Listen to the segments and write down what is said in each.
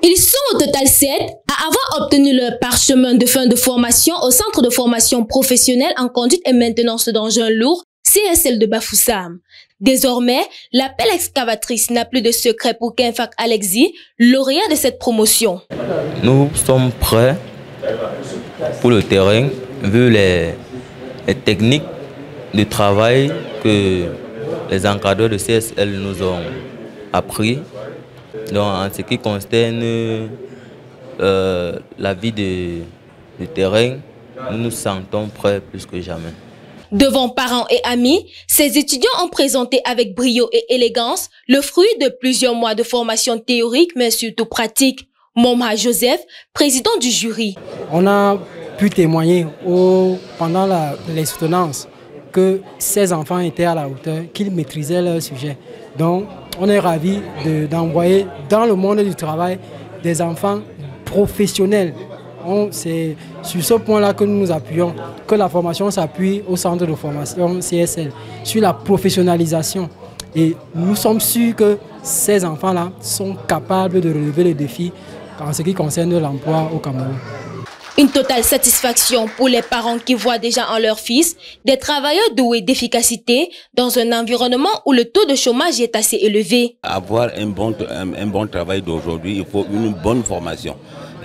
Ils sont au total 7 à avoir obtenu leur parchemin de fin de formation au Centre de formation professionnelle en conduite et maintenance d'engins lourds, CSL de Bafoussam. Désormais, la pelle excavatrice n'a plus de secret pour Kenfak Alexis, lauréat de cette promotion. Nous sommes prêts pour le terrain, vu les techniques de travail que les encadreurs de CSL nous ont appris. Donc, en ce qui concerne la vie de terrain, nous nous sentons prêts plus que jamais. Devant parents et amis, ces étudiants ont présenté avec brio et élégance le fruit de plusieurs mois de formation théorique mais surtout pratique. Momha Joseph, président du jury. On a pu témoigner pendant les soutenances que ces enfants étaient à la hauteur, qu'ils maîtrisaient leur sujet. Donc, on est ravis d'envoyer dans le monde du travail des enfants professionnels. C'est sur ce point-là que nous nous appuyons, que la formation s'appuie au centre de formation CSL, sur la professionnalisation. Et nous sommes sûrs que ces enfants-là sont capables de relever les défis en ce qui concerne l'emploi au Cameroun. Une totale satisfaction pour les parents qui voient déjà en leur fils des travailleurs doués d'efficacité dans un environnement où le taux de chômage est assez élevé. Avoir un bon travail d'aujourd'hui, il faut une bonne formation.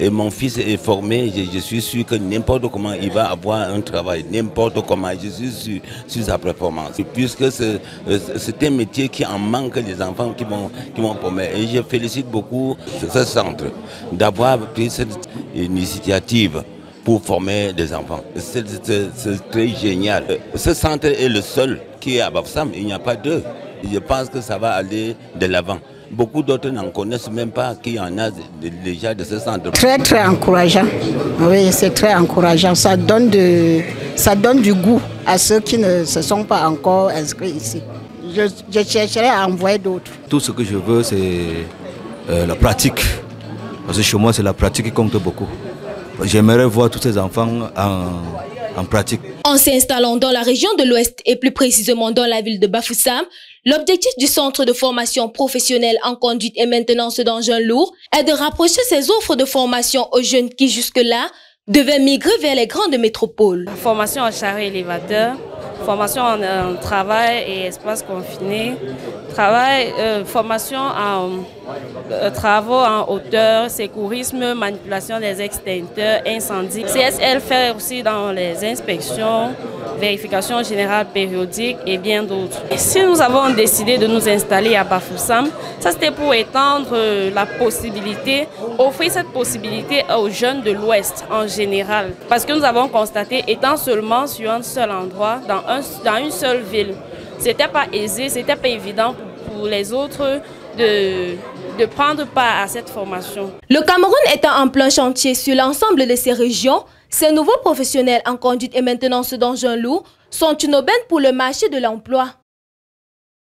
Et mon fils est formé, je suis sûr que n'importe comment il va avoir un travail, n'importe comment, je suis sûr sur sa performance. Puisque c'est un métier qui en manque des enfants qui vont former. Et je félicite beaucoup ce centre d'avoir pris cette initiative pour former des enfants. C'est très génial. Ce centre est le seul qui est à Bafoussam, il n'y a pas deux. Je pense que ça va aller de l'avant. Beaucoup d'autres n'en connaissent même pas qu'il y en a déjà de ce centre. Très encourageant. Oui, c'est très encourageant. Ça donne du goût à ceux qui ne se sont pas encore inscrits ici. Je chercherai à envoyer d'autres. Tout ce que je veux, c'est la pratique. Parce que chez moi, c'est la pratique qui compte beaucoup. J'aimerais voir tous ces enfants en pratique. En s'installant dans la région de l'Ouest et plus précisément dans la ville de Bafoussam, l'objectif du centre de formation professionnelle en conduite et maintenance d'engins lourds est de rapprocher ses offres de formation aux jeunes qui jusque-là devaient migrer vers les grandes métropoles. Formation en charrette élévateur, formation en travail et espace confiné, formation en travaux en hauteur, sécurisme, manipulation des extincteurs, incendie. CSL fait aussi dans les inspections, vérification générale périodique et bien d'autres. Si nous avons décidé de nous installer à Bafoussam, ça c'était pour étendre la possibilité, offrir cette possibilité aux jeunes de l'Ouest en général. Parce que nous avons constaté, étant seulement sur un seul endroit, dans une seule ville, c'était pas aisé, c'était pas évident pour les autres de prendre part à cette formation. Le Cameroun étant en plein chantier sur l'ensemble de ces régions, ces nouveaux professionnels en conduite et maintenance d'engins lourds sont une aubaine pour le marché de l'emploi.